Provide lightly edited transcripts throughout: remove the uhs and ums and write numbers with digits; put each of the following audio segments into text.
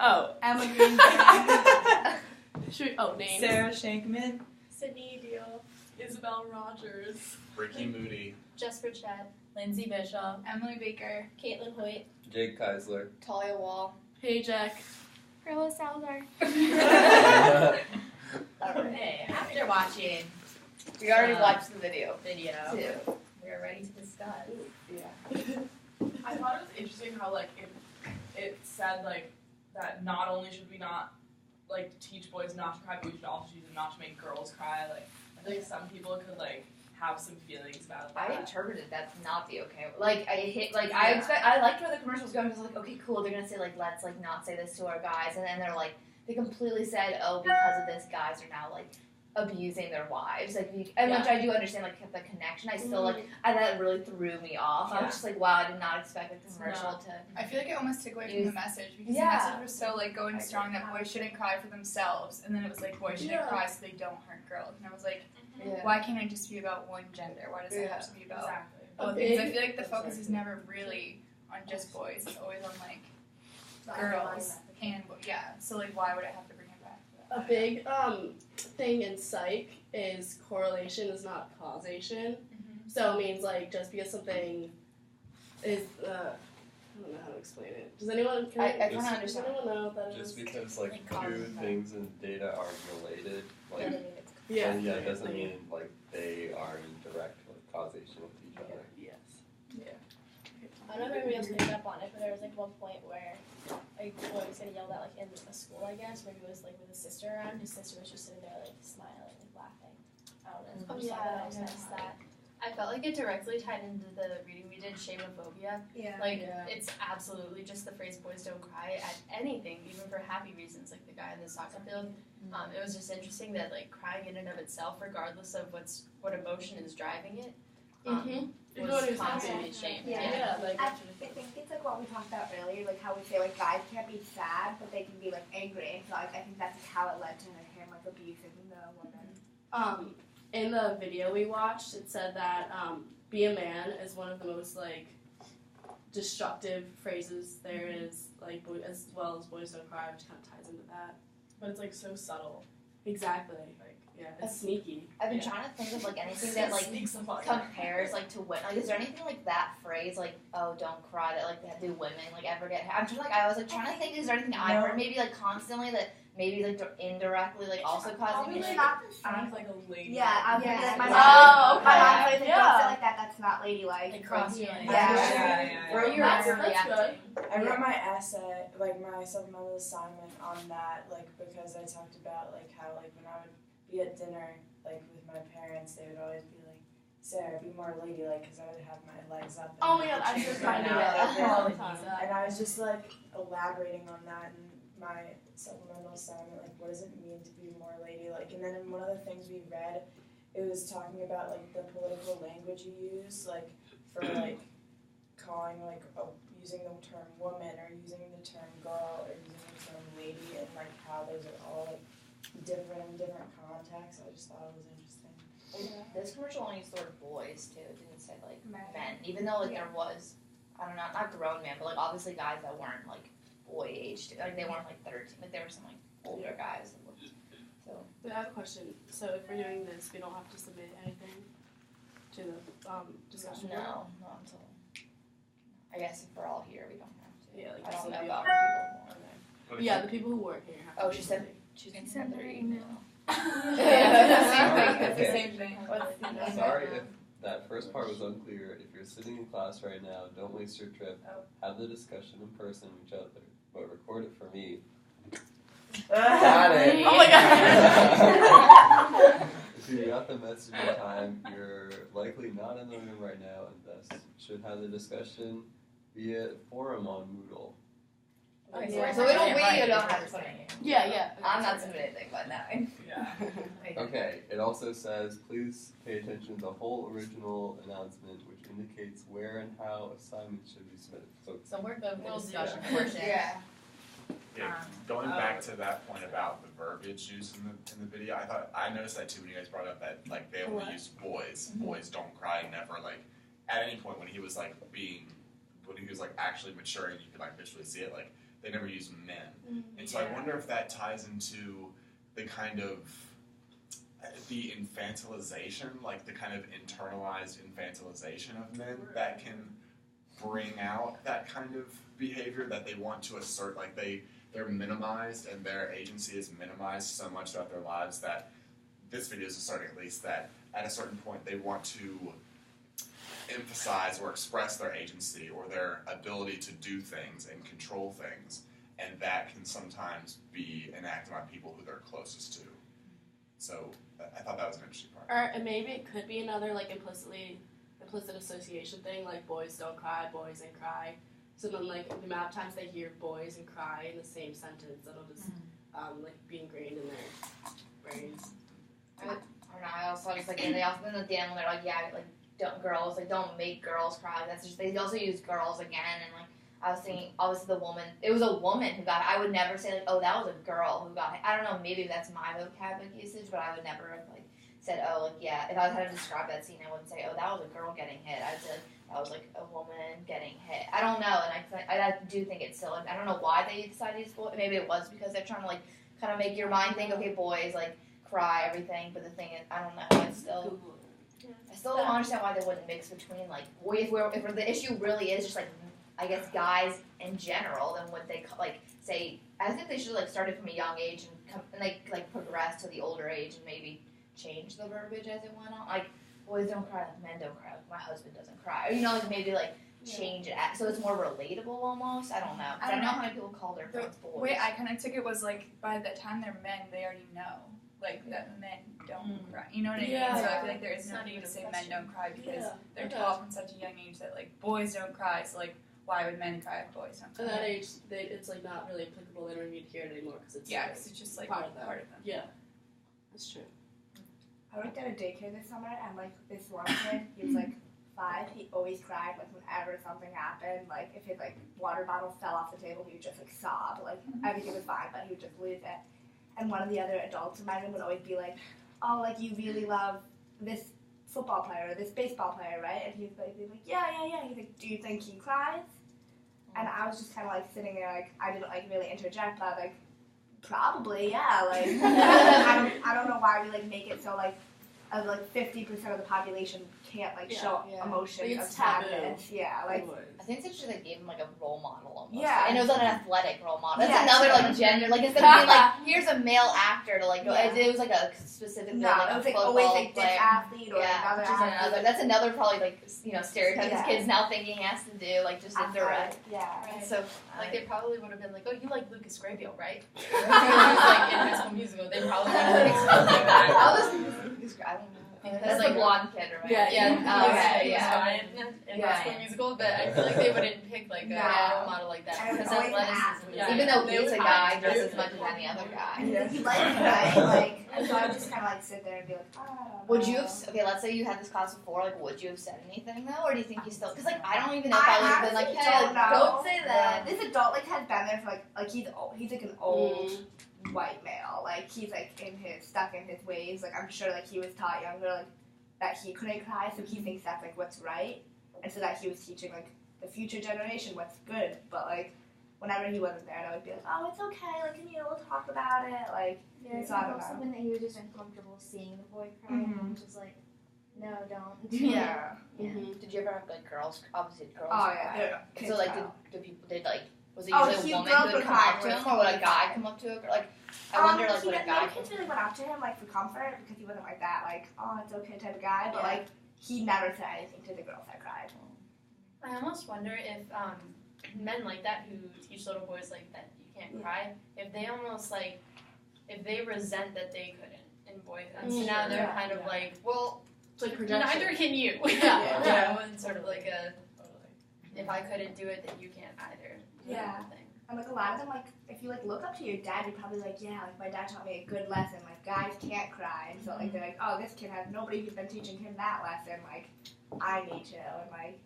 Oh. Emma Greenberg. Names. Sarah Shankman. Sydney Deal. Isabel Rogers. Ricky Moody. Jess Burchett. Lindsay Bishop. Emily Baker. Caitlin Hoyt. Jake Keisler. Talia Wall. Hey, Jack. Carla Salazar. Okay, after watching We already watched the video. too, we are ready to discuss. I thought it was interesting how, like, it said, like, that not only should we not, like, teach boys not to cry, but we should also teach them not to make girls cry. Like, I think some people could, like, have some feelings about that. I interpreted that to not be okay. Like I liked where the commercial was going. I was like, okay, cool. They're gonna say like, let's like not say this to our guys, and then they're like, they completely said, oh, because of this, guys are now like abusing their wives. Like, which I do understand, like the connection. I still like, that really threw me off. I was just like, wow, I did not expect the commercial to. I feel like it almost took away from the message because the message was so like going strong that boys shouldn't cry for themselves, and then it was like boys shouldn't cry so they don't hurt girls, and I was like. Why can't it just be about one gender? Why does it have to be about both? Because I feel like the focus is never really on just boys. It's always on like girls and so like why would it have to bring it back to that? A big thing in psych is correlation is not causation. So it means like just because something is I don't know how to explain it. Does anyone? I kind of understand. Does anyone know what that is? Just because like two things in data are related, like it doesn't mean like they are in direct like, causation with each other. Yes. I don't know if anybody else picked up on it, but there was like one point where a boy was getting yelled at like in a school, I guess, where he was like with his sister around. His sister was just sitting there like smiling, like laughing. I don't know. I noticed that. I felt like it directly tied into the reading we did, shameophobia. It's absolutely just the phrase "boys don't cry" at anything, even for happy reasons, like the guy in the soccer field. It was just interesting that like crying in and of itself, regardless of what emotion is driving it, was constantly shamed. I think it's like what we talked about earlier, like how we say like guys can't be sad, but they can be like angry, and so like, I think that's like, how it led to him like abusing the woman. In the video we watched, it said that "be a man" is one of the most like destructive phrases there is, like as well as "boys don't cry," which kind of ties into that. But it's like so subtle. Exactly. Like it's sneaky. I've been trying to think of like anything that like compares like to women. Like, is there anything like that phrase like "oh, don't cry" that like do women like ever get? I'm just like I was like trying to think. Is there anything I've heard maybe like constantly that? Maybe like indirectly, like also causing me. Sounds like a lady. My mom says like don't say like that. That's not ladylike. Like cross feeling. That's good. I wrote my essay, like my supplemental assignment on that, like because I talked about like how like when I would be at dinner like with my parents, they would always be like, "Sarah, be more ladylike," because I would have my legs up. Oh my god, I just find out. And I was just like elaborating on that in my supplemental assignment, like what does it mean to be more ladylike? And then in one of the things we read, it was talking about like the political language you use, like for like calling like using the term woman or using the term girl or using the term lady, and like how those are all like different in different contexts. I just thought it was interesting. This commercial only used the word boys too. It didn't say like men, even though like there was, I don't know, not grown men, but like obviously guys that weren't like boy age, like they weren't like 13, like there were some like older guys. So I have a question. So if we're doing this, we don't have to submit anything to the discussion. No, not until. I guess if we're all here, we don't have to. Yeah, like I don't know the about people. The people who work here. Have to she said their email. It's the same thing. Sorry if that first part was unclear. If you're sitting in class right now, don't waste your trip. Have the discussion in person with each other, but record it for me. Got it. Oh my god. If you got the message in time, you're likely not in the room right now, and thus should have the discussion via forum on Moodle. Okay, so we don't have to put anything. Yeah. I'm not submitting anything by now. Okay, it also says, please pay attention to the whole original announcement, which indicates where and how assignments should be submitted. So we're good with the discussion portion. Going back to that point about the verbiage used in the video, I noticed that too when you guys brought up that like they only use boys. Boys don't cry. Never like at any point when he was like actually maturing, you could like visually see it. Like they never use men, And so I wonder if that ties into the kind of the infantilization, like the kind of internalized infantilization of men that can bring out that kind of behavior that they want to assert, like they're minimized and their agency is minimized so much throughout their lives that this video is asserting at least that at a certain point they want to emphasize or express their agency or their ability to do things and control things, and that can sometimes be enacted on people who they're closest to. So I thought that was an interesting part. And maybe it could be another like implicit association thing, like boys don't cry, boys and cry. So then like the amount of times they hear boys and cry in the same sentence, that'll just like be ingrained in their brains. I don't know. I also just like, and they also then at the end when they're like, yeah, like don't make girls cry. That's just they also use girls again, and like I was thinking, obviously it was a woman who got it. I would never say like, oh, that was a girl who got it. I don't know, maybe that's my vocabulary usage, but I would never have like said, oh, like yeah. If I was had to describe that scene, I wouldn't say, oh, that was a girl getting hit. I'd say that was like a woman getting hit. I don't know, and I do think it's still. I don't know why they decided to use boys. Maybe it was because they're trying to like kind of make your mind think, okay, boys like cry everything. But the thing is, I don't know. It's still. I still don't understand why they wouldn't mix between, like, if the issue really is just, like, I guess guys in general, then would they, like, say, I think they should, like, start it from a young age and like progress to the older age and maybe change the verbiage as it went on. Like, boys don't cry, like, men don't cry, like, my husband doesn't cry. Or, you know, like, maybe, like, change it so it's more relatable almost. I don't know. I don't know how many people call their friends boys. The way I kind of took it was, like, by the time they're men, they already know. Like, that men don't cry. You know what I mean? So I feel like there is no need to say men don't cry because they're taught from such a young age that, like, boys don't cry. So, like, why would men cry if boys don't cry? At that age, it's, like, not really applicable. They don't need to hear it anymore because it's, because it's just, like, part of them. Yeah. That's true. I worked at a daycare this summer, and, like, this one kid, he was, like, 5. He always cried, like, whenever something happened. Like, if his, like, water bottle fell off the table, he would just, like, sob. Like, everything was fine, but he would just lose it. And one of the other adults in my room would always be like, oh, like, you really love this football player or this baseball player, right? And he'd like, be like, yeah. He's like, do you think he cries? And I was just kind of, like, sitting there, like, I didn't, like, really interject, but I was like, probably, yeah. Like, I don't know why we, like, make it so, like 50% of the population can't like show emotions of sadness. Yeah, like I think it's just they gave him like a role model almost. Yeah, and it was like an athletic role model. That's another like gender. Like instead of being like here's a male actor to like go, it was like a specific like it was like football always like this player. athlete or another athlete. That's another probably like stereotype this kid's now thinking he has to do like just a direct. Yeah, right. So like they probably would have been like, oh, you like Lucas Grabeel, right? He was like in High School Musical. They probably would have expected that. I don't know. That's like the blonde kid, right? Yeah. Okay, fine in High School Musical, but I feel like they wouldn't pick like a role model like that because athleticism. Even though he's a guy just as much as any other guy. He likes it, right? Like, and so I would just kind of like sit there and be like, oh, I don't know. Would you have? Okay, let's say you had this class before. Like, would you have said anything though, or do you think you still? Because like I don't even know if I would have been like, hey, don't say that. This adult like has been there for like he's like an old white male. Like he's like stuck in his ways. Like I'm sure like he was taught younger like that he couldn't cry, so he thinks that's like what's right, and so that he was teaching like the future generation what's good. But like whenever he wasn't there, I would be like, oh, it's okay. Like we'll talk about it. Like so I don't know. Something that he was just uncomfortable seeing the boy cry, and just like, no, don't. Yeah. Did you ever have like girls? Obviously, girls. Oh yeah. So like, did like was it usually a woman who would come up to him, or would a guy come up to a girl? Like, I wonder like what a guy. Kids really went up to him like for comfort because he wasn't like that like it's okay type of guy, but like he never said anything to the girls that cried. I almost wonder if men like that who teach little boys like that you can't cry, if they almost like if they resent that they couldn't in boys, and so now they're kind of like, well, it's like projection. Neither can you. Yeah. And sort of like a if I couldn't do it, then you can't either. Yeah. And like a lot of them, like if you like look up to your dad, you're probably like, yeah, like my dad taught me a good lesson. Like guys can't cry, and so like they're like, oh, this kid has nobody who's been teaching him that lesson. Like I need to, and like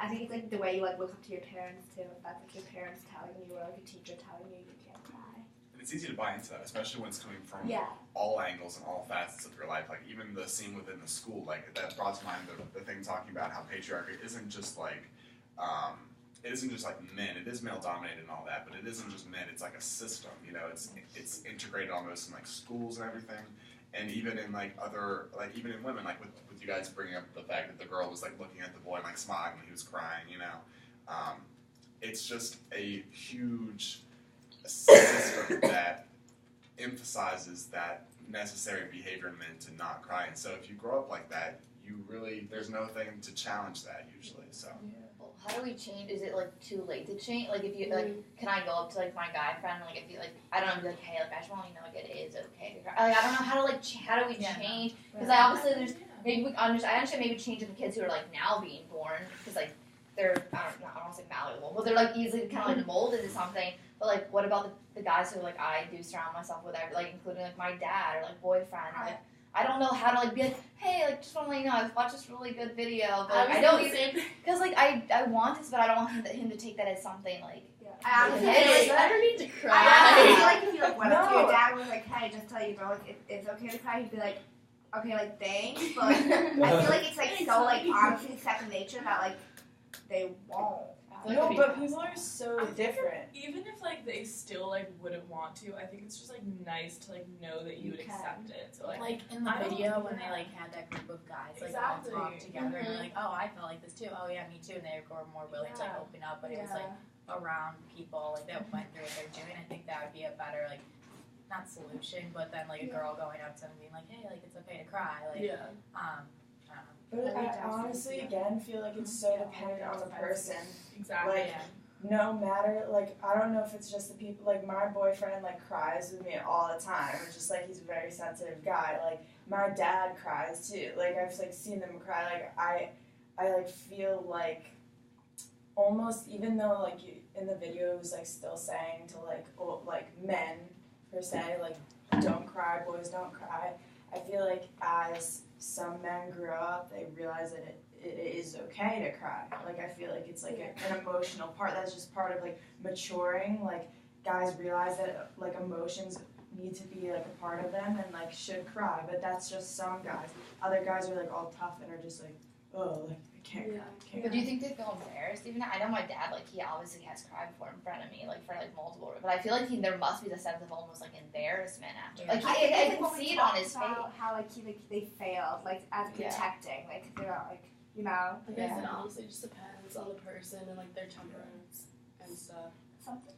I think it's like the way you like look up to your parents too. If that's like your parents telling you or like a teacher telling you you can't cry. And it's easy to buy into that, especially when it's coming from all angles and all facets of your life. Like even the scene within the school, like that brought to mind the thing talking about how patriarchy isn't just like it isn't just like men. It is male dominated and all that, but it isn't just men. It's like a system. You know, it's integrated almost in like schools and everything, and even in like other even in women, like with you guys bringing up the fact that the girl was like looking at the boy and like smiling when he was crying. You know, it's just a huge system that emphasizes that necessary behavior in men to not cry. And so if you grow up like that, there's no thing to challenge that usually. So well, how do we change? Is it like too late to change? Like if you like, can I go up to like my guy friend and like if you like, I don't know, be like, hey, like I just want you to know like it is okay to cry. Like I don't know how to like how do we change? Because I obviously there's maybe I understand maybe changing the kids who are like now being born because like they're I don't want to say malleable, but they're like easily kind of like molded to something. But like what about the guys who like I do surround myself with, like including like my dad or like boyfriend, like. I don't know how to like be like, hey, like just want to let you know I watched this really good video, but I don't because like I want this, but I don't want him to take that as something like. I honestly I don't need to cry. I feel like if you like went up to your dad and was like, hey, just tell you, bro, like it's okay to cry, he'd be like, okay, like thanks, but like, I feel like it's like so like honestly second nature that like they won't. No, but people are so different. Even if like they still like wouldn't want to, I think it's just like nice to like know that you would accept it. So like in the video when they like had that group of guys like all talk together and they're like, oh, I felt like this too. Oh yeah, me too. And they were more willing to like open up, but it was like around people like that went through what they're doing. I think that would be a better like not solution, but then like a girl going up to them and being like, hey, like it's okay to cry. Like But I honestly, again, feel like it's so dependent on the person. Exactly. Like, no matter, like, I don't know if it's just the people, like, my boyfriend, like, cries with me all the time. It's just, like, he's a very sensitive guy. Like, my dad cries, too. Like, I've, like, seen them cry. Like, I like, feel like almost, even though, like, in the video it was, like, still saying to, like, men, per se, like, don't cry, boys don't cry. I feel like as some men grow up, they realize that it is okay to cry. Like, I feel like it's like an emotional part. That's just part of like maturing. Like, guys realize that like emotions need to be like a part of them and like should cry. But that's just some guys. Other guys are like all tough and are just like, oh, like I can't cry. But do you think they feel embarrassed even? I know my dad, like he obviously has cried before in front of me, like for like multiple. But I feel like there must be the sense of almost like embarrassment after. Like I can see it on his face. How like they failed, like as protecting, like they're not like you know. I guess it honestly just depends on the person and like their temperaments and stuff. Something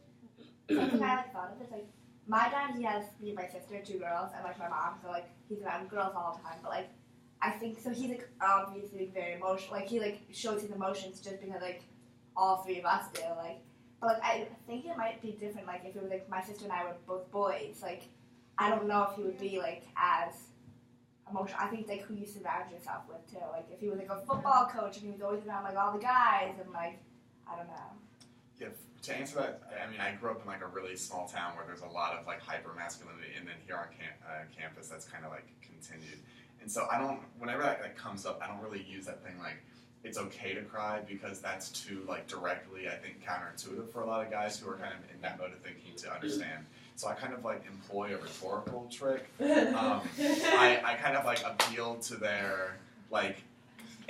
I like thought of is like my dad. He has me and my sister, 2 girls, and like my mom. So like he's around girls all the time, but like. I think so. He's like obviously very emotional. Like he like shows his emotions just because like all 3 of us do. Like, but like I think it might be different. Like if it was like my sister and I were both boys. Like I don't know if he would be like as emotional. I think like who you surround yourself with too. Like if he was like a football coach and he was always around like all the guys and like I don't know. Yeah. To answer that, I mean, I grew up in like a really small town where there's a lot of like hyper masculinity, and then here on campus, that's kind of like continued. And so whenever that comes up, I don't really use that thing like, it's okay to cry, because that's too like directly, I think, counterintuitive for a lot of guys who are kind of in that mode of thinking to understand. So I kind of like employ a rhetorical trick. I kind of like appeal to their like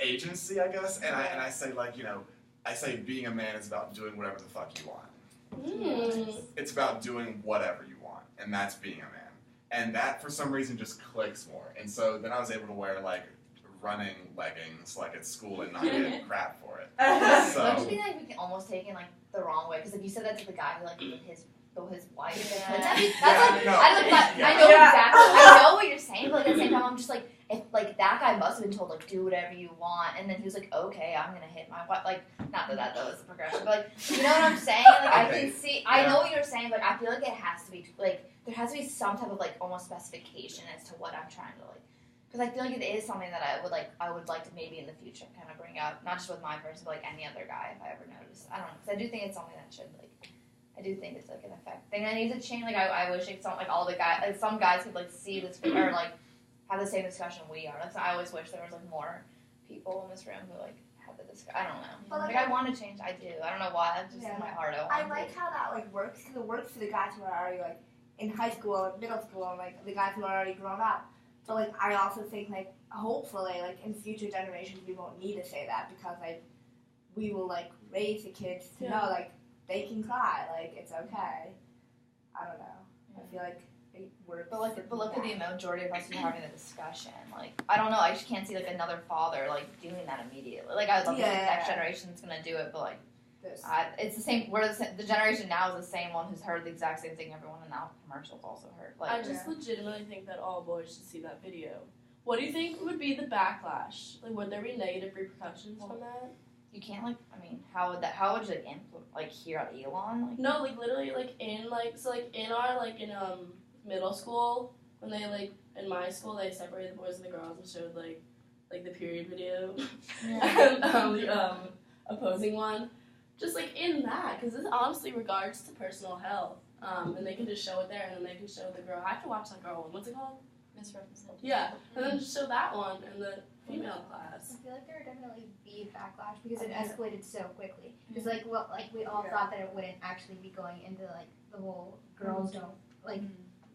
agency, I guess, and I say like, you know, I say being a man is about doing whatever the fuck you want. It's about doing whatever you want, and that's being a man. And that, for some reason, just clicks more. And so then I was able to wear, like, running leggings, like, at school and not get crap for it. So, don't you think, like, we can almost take it, like, the wrong way? Because, like, you said that to the guy who, like, with his wife. I know exactly. I know what you're saying, but at the same time, I'm just, like, if, like, that guy must have been told, like, do whatever you want. And then he was like, okay, I'm going to hit my wife. Like, not that was the progression, but, like, you know what I'm saying? Like, I can see, I know what you're saying, but I feel like it has to be, like, there has to be some type of, like, almost specification as to what I'm trying to, like, because I feel like it is something that I would like to maybe in the future kind of bring up, not just with my person, but, like, any other guy if I ever notice. I don't know, because I do think it's something that should, like, I do think it's, like, an effect thing that needs to change. Like, I wish, like, all the guys, like, some guys could, like, see this, or, like, have the same discussion we are. Like, so I always wish there was, like, more people in this room who, like, had the discussion. I don't know. But, like, I want to change. I do. I don't know why. That's just in my heart. I like how that, like, works, because it works for the guys who are already, like, in high school and middle school, and, like, the guys who are already grown up. But, like, I also think, like, hopefully, like, in future generations, we won't need to say that, because, like, we will like raise the kids to know like they can cry, like it's okay. I don't know. I feel like it works. But look at the majority of us who are having the discussion. Like, I don't know. I just can't see like another father like doing that immediately. Like, I would love to think the next generation's gonna do it, but like, it's the same. The generation now is the same one who's heard the exact same thing everyone in the commercials also heard. Like, I just legitimately think that all boys should see that video. What do you think would be the backlash? Like, would there be negative repercussions from that? You can't like. I mean, how would you like hear out Elon? Like, no, like literally, like in our middle school when they like in my school they separated the boys and the girls and showed like the period video and the opposing one. Just like in that, because this honestly regards to personal health, and they can just show it there, and then they can show the girl. I have to watch that girl one. What's it called? Misrepresentation. Yeah, and then just show that one in the female class. I feel like there would definitely be backlash because it escalated so quickly. Because we all thought that it wouldn't actually be going into like the whole girls don't like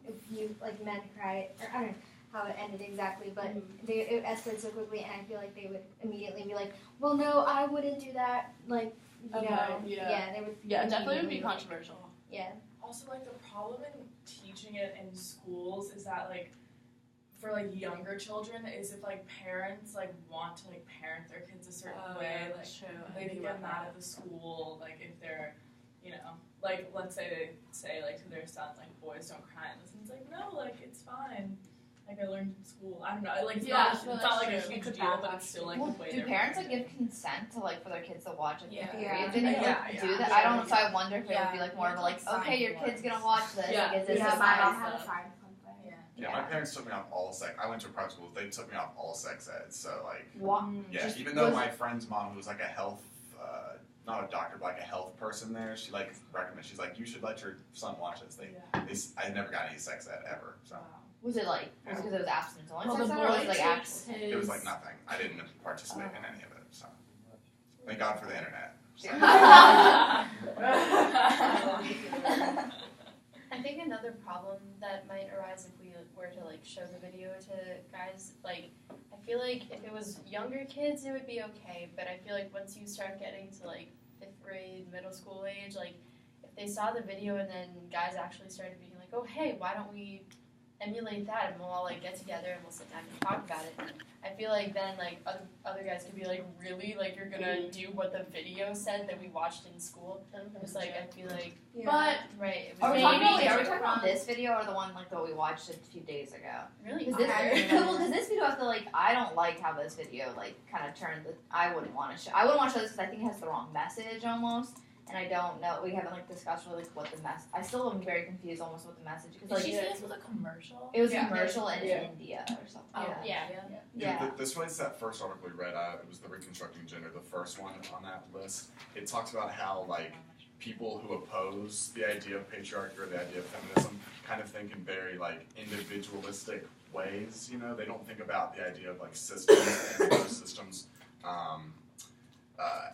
if you like men cry or I don't know how it ended exactly, but it escalated so quickly, and I feel like they would immediately be like, well, no, I wouldn't do that. Like, you know, they would. Yeah, it definitely would be controversial. Yeah. Also, like the problem in teaching it in schools is that like. For like younger children is if like parents like want to like parent their kids a certain way, like they can get mad at the school, like if they're, you know, like let's say like to their son like boys don't cry, and the son's like no, like it's fine, like I learned in school. I don't know, like it's not like a huge deal, but it's still like the way. Do parents like give consent to like for their kids to watch it? Yeah. Do that? I don't know. So I wonder if it would be like more of a like okay, your kid's gonna watch this. Yeah, like, is this my mom had a sign. Yeah, my parents took me off all sex. I went to a private school. They took me off all sex ed. So like, yeah. Even though my friend's mom, who was like a health, not a doctor, but like a health person there, she like recommended. She's like, you should let your son watch this. I never got any sex ed ever. So. Was it like because it was abstinence only sex ed, or was it like abstinence? It was like nothing. I didn't participate in any of it. So thank God for the internet. So. I think another problem that might arise if we were to like show the video to guys, like I feel like if it was younger kids it would be okay, but I feel like once you start getting to like 5th grade, middle school age, like if they saw the video and then guys actually started being like, oh hey, why don't we emulate that and we'll all like get together and we'll sit down and talk about it. I feel like then like other guys could be like, really, like you're gonna do what the video said that we watched in school? Just like I feel like, but right. Are we talking about this video or the one like that we watched a few days ago? Really? Because this video, I feel like I don't like how this video like kind of turned. I wouldn't want to show. I wouldn't want to show this because I think it has the wrong message almost. And I don't know. We haven't like discussed really what the mess. I still am very confused almost with the message because like. Did she say this was a commercial? It was a commercial in India or something. Oh, yeah. This was that first article we read. It was the Reconstructing Gender, the first one on that list. It talks about how like people who oppose the idea of patriarchy or the idea of feminism kind of think in very like individualistic ways. You know, they don't think about the idea of like systems and those systems.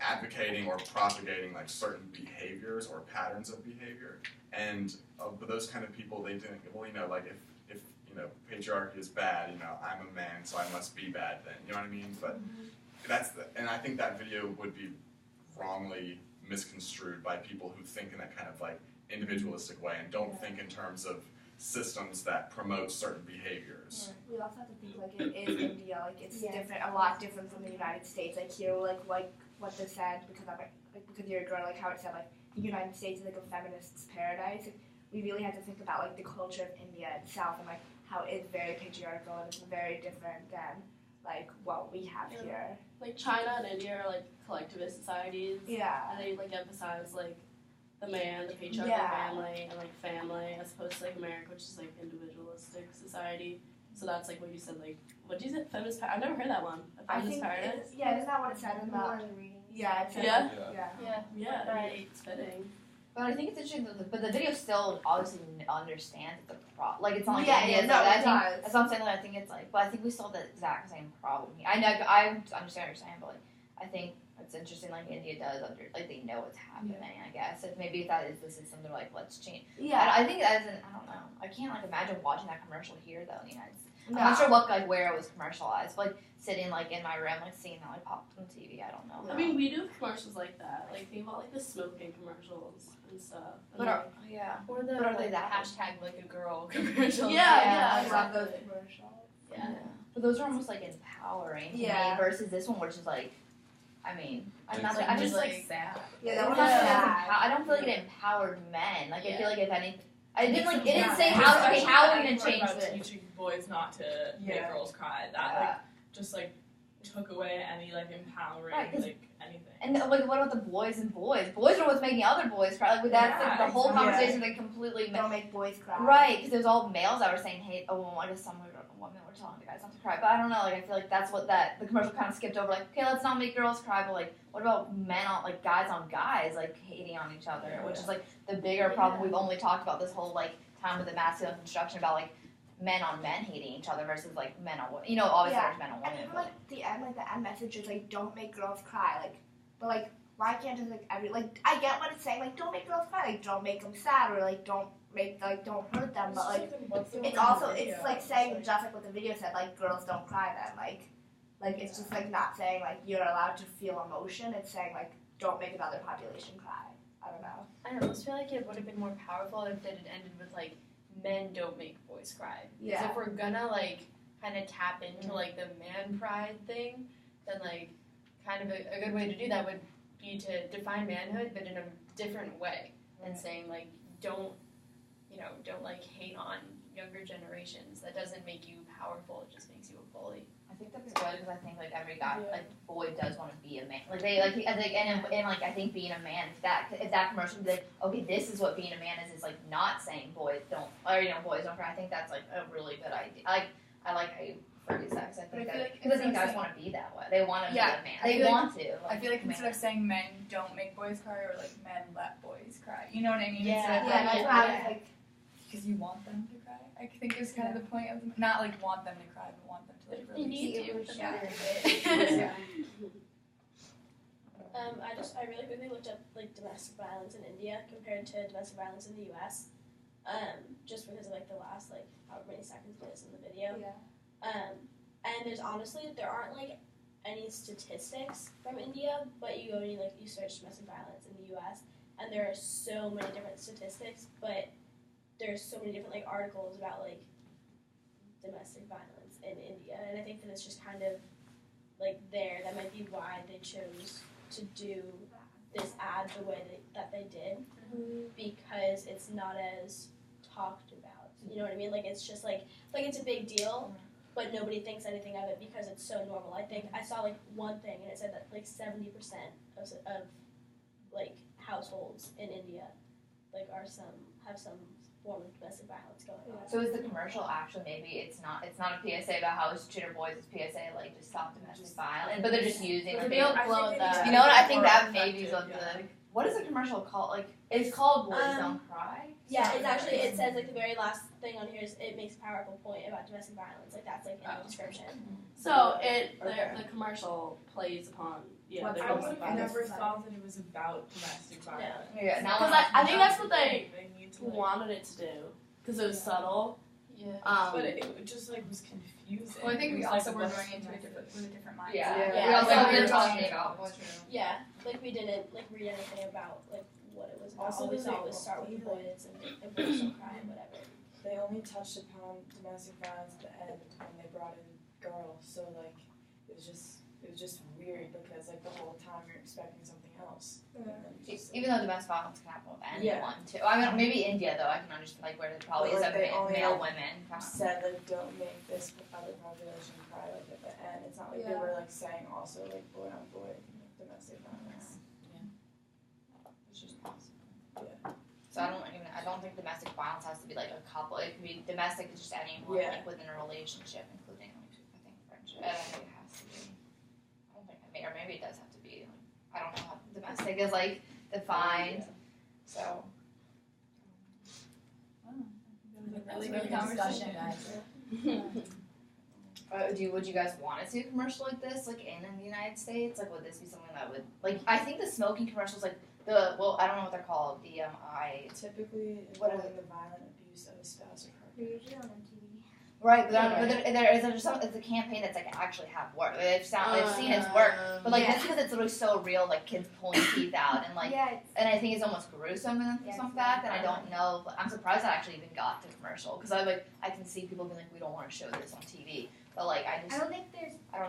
Advocating or propagating like certain behaviors or patterns of behavior, and those kind of people, they think, well, you know, like if you know patriarchy is bad, you know, I'm a man, so I must be bad then. You know what I mean? But and I think that video would be wrongly misconstrued by people who think in that kind of like individualistic way and don't think in terms of systems that promote certain behaviors. We also have to think like it is India, like it's different, a lot different from the United States. Like here, like what they said because you're a girl, like how it said like the United States is like a feminist's paradise. Like, we really have to think about like the culture of India itself and like how it's very patriarchal and it's very different than like what we have here. Like China and India are like collectivist societies. Yeah. And they like emphasize like the man, the patriarchal family, and like family, as opposed to like America, which is like individualistic society. So that's like what you said, like, what did you say? Feminist I've never heard that one. A feminist paradise? Isn't that what it said in the reading? Yeah, it said Yeah. Right. It's fitting. But I think it's interesting, but the video still obviously understands the problem. Like, it's not like it does. That's what I'm saying, that I think it's like, but I think we still have the exact same problem here. I know, I understand what you're saying, but like, I think it's interesting, like, India does, they know what's happening, I guess. If maybe if that is the system, they're like, let's change. Yeah. I think that isn't, I don't know. I can't, like, imagine watching that commercial here, though, in the United States. I'm not sure what where it was commercialized, but sitting in my room seeing that popped on TV. I don't know. I mean, we do commercials like that. Think about the smoking commercials and stuff. But are they that hashtag like a girl commercial? Yeah. I love those commercials. Yeah. But those are almost empowering to me versus this one, which is I mean, I'm not I'm just sad. Yeah, that was sad. I don't feel like it empowered men. I feel like if anything, it didn't Yeah. say how are we gonna Part change about this? teaching boys not to make girls cry. That just took away any empowering anything. And what about the boys and boys? Boys are what's making other boys cry. That's the whole conversation that completely don't make boys cry. Right, because it was all males that were saying, "Hey, I guess some women were telling the guys not to cry." But I don't know. I feel like that's what the commercial kind of skipped over. Okay, let's not make girls cry, but what about men on guys on guys hating on each other, which is the bigger problem we've only talked about this whole time with the masculine construction about men on men hating each other versus men on women. Always there's men on women. And even the end message is don't make girls cry. But why can't just every I get what it's saying don't make girls cry don't make them sad or don't make don't hurt them but it's also it's saying just what the video said girls don't cry then it's just not saying you're allowed to feel emotion. It's saying don't make another population cry. I don't know. I almost feel like it would have been more powerful if it had ended with men don't make boys cry. Because if we're gonna kind of tap into the man pride thing, then kind of a good way to do that would be to define manhood, but in a different way than saying don't hate on younger generations. That doesn't make you powerful. It just makes you a bully. I think that's good because I think every guy boy does want to be a man. And I think being a man if that commercial be okay, this is what being a man is not saying boys don't boys don't cry. I think that's a really good idea. I like how you phrase that because I think guys want to be that way. They want to be a man. They want to. I feel instead of saying men don't make boys cry or men let boys cry. You know what I mean? Yeah, that's why I was because you want them to cry. I think is kind of the point of not want them to cry, but want them to you need to. I really quickly looked up domestic violence in India compared to domestic violence in the U.S. Just because of the last however many seconds it is in the video. And there's there aren't any statistics from India, but you go and you search domestic violence in the U.S. and there are so many different statistics, but there's so many different articles about domestic violence in India, and I think that it's just kind of there. That might be why they chose to do this ad the way that they did, because it's not as talked about. You know what I mean? It's just it's a big deal, but nobody thinks anything of it because it's so normal. I think I saw one thing and it said that 70% of households in India have some form of domestic violence going on. So is the commercial actually maybe it's not a PSA about how it's treated boys, it's PSA just stop domestic violence, but they're just using you know what I think that maybe is what is the commercial called? It's called Boys Don't Cry. Yeah, it's actually it says the very last thing on here is it makes a powerful point about domestic violence. That's in the description. So the commercial plays upon I would have never thought that it was about domestic violence. Yeah, now because I think that's what they wanted it to do because it was subtle. Yeah, but it just was confusing. Well, I think we also were going into a different mindset. Yeah. We also were talking about. Yeah, we didn't read anything about what it was about. All we saw was start with the boys and boys don't cry and whatever. They only touched upon domestic violence at the end when they brought in girls, so it was just weird because the whole time you're expecting something else. Even though domestic violence can happen with anyone too. I mean, maybe India though. I can understand where there probably is male women. Said don't make this other population cry at the end. It's not they were saying also boy on boy domestic violence. Which is possible. Yeah. So I don't think domestic violence has to be a couple. It can be domestic is just anyone within a relationship, including I think friendship. I think it has to be. I don't think or maybe it does have to be. I don't know how domestic is defined. So. Really good conversation, guys. Would you guys want to see a commercial like this, in the United States? Would this be something that would, I think the smoking commercials, I don't know what they're called, typically involving the violent abuse of a spouse or partner. They're usually on MTV. Right, but there is it's a campaign that's like actually have worked. They've seen it's work, but like that's because it's literally so real, like kids pulling teeth out and like, and I think it's almost gruesome in some fact. And I don't know, but I'm surprised I actually even got to commercial because I can see people being like, we don't want to show this on TV, but like I don't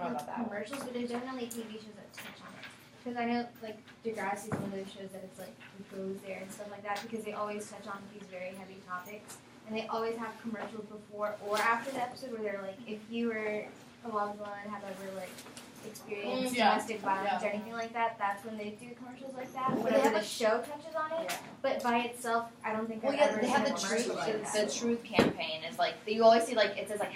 know about that commercials, but there's definitely TV shows that touch on it. Because I know like Degrassi is one of those shows that it's like it goes there and stuff like that because they always touch on these very heavy topics. And they always have commercials before or after the episode where they're like, if you were a loved one, have ever like experienced domestic violence or anything like that, that's when they do commercials like that. Whenever the show touches on it, but by itself, I don't think. They have the truth. Like the truth campaign is like you always see like it says like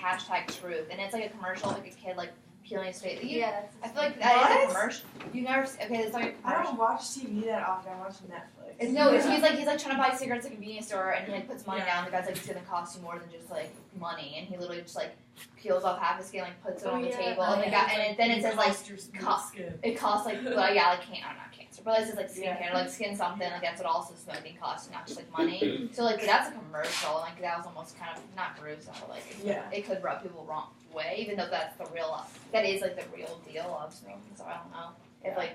#truth, and it's like a commercial like a kid like peeling his face. I feel like that is a commercial. You never it's like a commercial. I don't watch TV that often. I watch Netflix. He's like trying to buy cigarettes at a convenience store, and he like puts money down. The guy's like, it's gonna cost you more than just like money, and he literally just like peels off half his skin, like puts it on the table, and then it says like it costs like not cancer, but it says like skin cancer, like skin something, like that's what also smoking costs, not just like money. So like that's a commercial, and like that was almost kind of not gruesome, but like it could rub people the wrong way, even though that's that is like the real deal of smoking. So I don't know if like.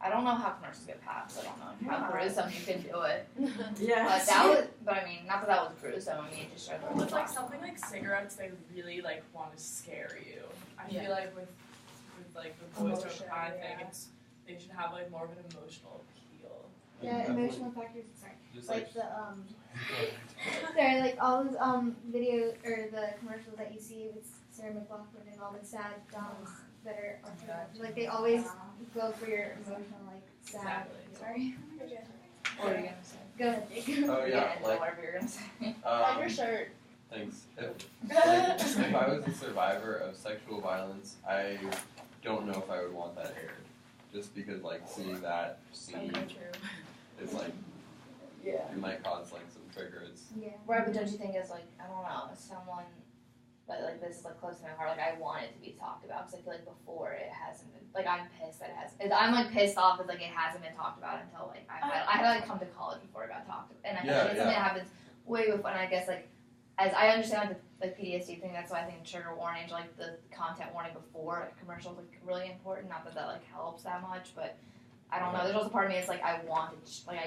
I don't know how commercials get passed. I don't know how gruesome you can do it. But I mean, not that was gruesome. I mean, it just showed. With like something like cigarettes, they really like want to scare you. I feel like with like the boys don't cry thing, they should have like more of an emotional appeal. Yeah, emotional factors. Sorry, just like the sorry, like all those video or the commercials that you see with Sarah McLachlan and all the sad songs that are like they always go for your emotional like sad. Sorry. What are you gonna say? Go ahead. Oh yeah, like whatever you're gonna say. On your shirt. Thanks. If I was a survivor of sexual violence, I don't know if I would want that aired. Just because like seeing that scene is like it might cause like some triggers. Yeah. Right, but don't you think it's like I don't know, someone but like this is like close to my heart. Like I want it to be talked about because I feel like before it hasn't been. Like I'm pissed that it has. I'm like pissed off that like it hasn't been talked about until like I had to like come to college before it got talked about. And I feel like it's something that happens way before. And I guess like as I understand like the PTSD thing, that's why I think trigger warnings, like the content warning before like, commercials, like really important. Not that like helps that much, but I don't know. There's also part of me that's like I want it. Like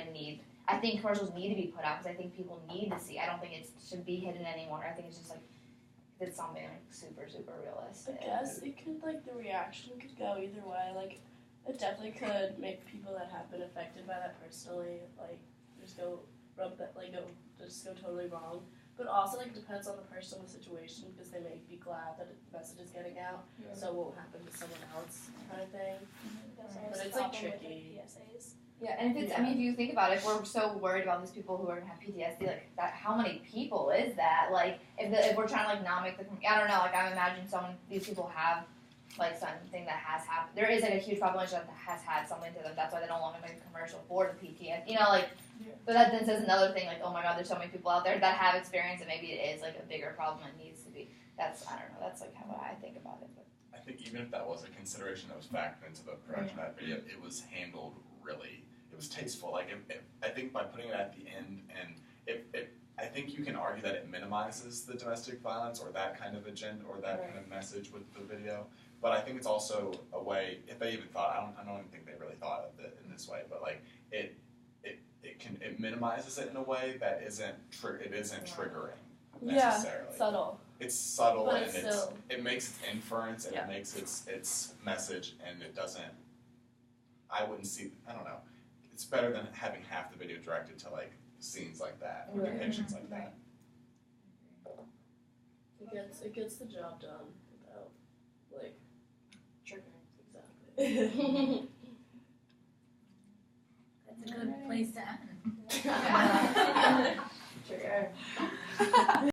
I think commercials need to be put out because I think people need to see. I don't think it should be hidden anymore. I think it's just like. It's something like super realistic. I guess it could like the reaction could go either way. Like it definitely could make people that have been affected by that personally like just go totally wrong. But also like it depends on the person, the situation, because they may be glad that the message is getting out, so it won't happen to someone else kind of thing. But it's like tricky. Yeah, and if it's, I mean, if you think about it, if we're so worried about these people who are gonna have PTSD, like that, how many people is that? Like, if we're trying to like not make the, I don't know, like I imagine these people have like something that has happened. There is like a huge population that has had something to them. That's why they don't want to make a commercial for the PTSD. You know, like, but that then says another thing, like, oh my God, there's so many people out there that have experienced it. Maybe it is like a bigger problem that needs to be. That's, I don't know. That's like how I think about it. But. I think even if that was a consideration that was factored into the production of that video, it was handled really. It was tasteful. Like I think by putting it at the end, and I think you can argue that it minimizes the domestic violence or that kind of agenda or that kind of message with the video. But I think it's also a way, if they even thought, I don't even think they really thought of it in this way. But like it minimizes it in a way that isn't triggering necessarily. Yeah, subtle. It's subtle, but and it makes its inference and it makes its message, and it doesn't. I wouldn't see. I don't know. It's better than having half the video directed to like scenes like that or depictions like that. It gets the job done without like triggering. Exactly. That's a good place to end.